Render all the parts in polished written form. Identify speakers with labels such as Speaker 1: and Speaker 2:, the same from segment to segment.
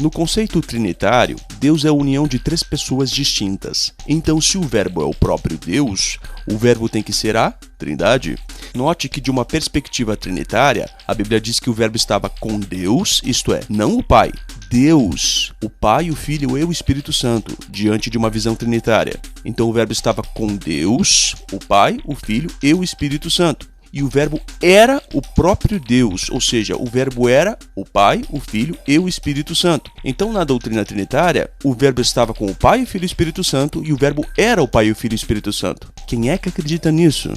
Speaker 1: No conceito trinitário, Deus é a união de três pessoas distintas. Então, se o verbo é o próprio Deus, o verbo tem que ser a Trindade. Note que, de uma perspectiva trinitária, a Bíblia diz que o verbo estava com Deus, isto é, não o Pai. Deus, o Pai, o Filho e o Espírito Santo, diante de uma visão trinitária. Então o verbo estava com Deus, o Pai, o Filho e o Espírito Santo. E o verbo era o próprio Deus, ou seja, o verbo era o Pai, o Filho e o Espírito Santo. Então, na doutrina trinitária, o verbo estava com o Pai, o Filho e o Espírito Santo, e o verbo era o Pai, o Filho e o Espírito Santo. Quem é que acredita nisso?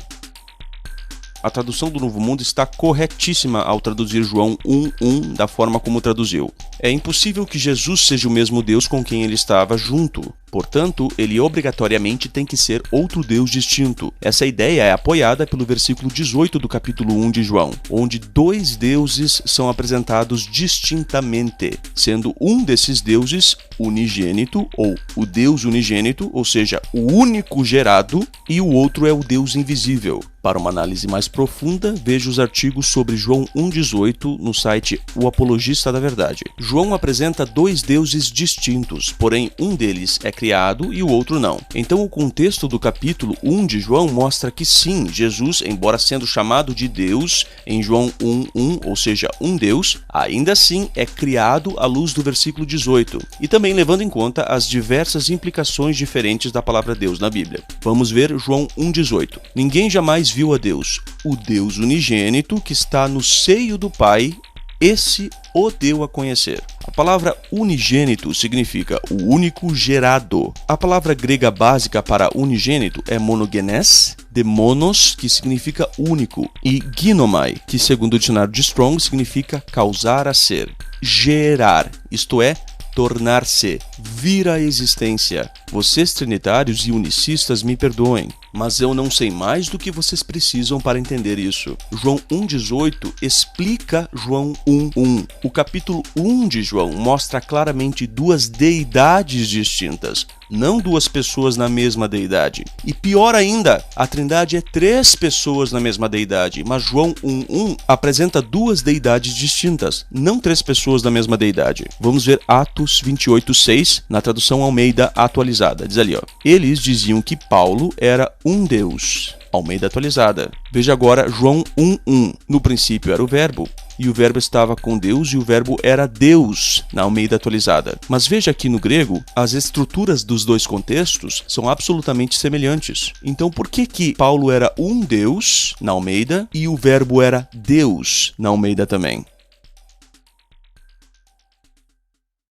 Speaker 1: A tradução do Novo Mundo está corretíssima ao traduzir João 1:1 da forma como traduziu. É impossível que Jesus seja o mesmo Deus com quem ele estava junto. Portanto, ele obrigatoriamente tem que ser outro Deus distinto. Essa ideia é apoiada pelo versículo 18 do capítulo 1 de João, onde dois deuses são apresentados distintamente, sendo um desses deuses unigênito, ou o Deus unigênito, ou seja, o único gerado, e o outro é o Deus invisível. Para uma análise mais profunda, veja os artigos sobre João 1:18 no site O Apologista da Verdade. João apresenta dois deuses distintos, porém um deles é criado e o outro não. Então o contexto do capítulo 1 de João mostra que sim, Jesus, embora sendo chamado de Deus em João 1:1, ou seja, um Deus, ainda assim é criado à luz do versículo 18, e também levando em conta as diversas implicações diferentes da palavra Deus na Bíblia. Vamos ver João 1:18. Ninguém jamais viu a Deus. O Deus unigênito que está no seio do Pai, esse o deu a conhecer. A palavra unigênito significa o único gerado. A palavra grega básica para unigênito é monogenes, de monos, que significa único, e ginomai, que segundo o dicionário de Strong significa causar a ser, gerar, isto é, tornar-se, vir à existência. Vocês trinitários e unicistas me perdoem, mas eu não sei mais do que vocês precisam para entender isso. João 1:18 explica João 1:1. O capítulo 1 de João mostra claramente duas deidades distintas, não duas pessoas na mesma deidade. E pior ainda, a Trindade é três pessoas na mesma deidade, mas João 1:1 apresenta duas deidades distintas, não três pessoas da mesma deidade. Vamos ver Atos 28:6 na tradução Almeida atualizada. Diz ali, ó. Eles diziam que Paulo era um Deus. Almeida atualizada. Veja agora João 1:1. No princípio era o verbo, e o verbo estava com Deus, e o verbo era Deus, na Almeida atualizada. Mas veja aqui no grego, as estruturas dos dois contextos são absolutamente semelhantes. Então por que Paulo era um Deus, na Almeida, e o verbo era Deus, na Almeida também?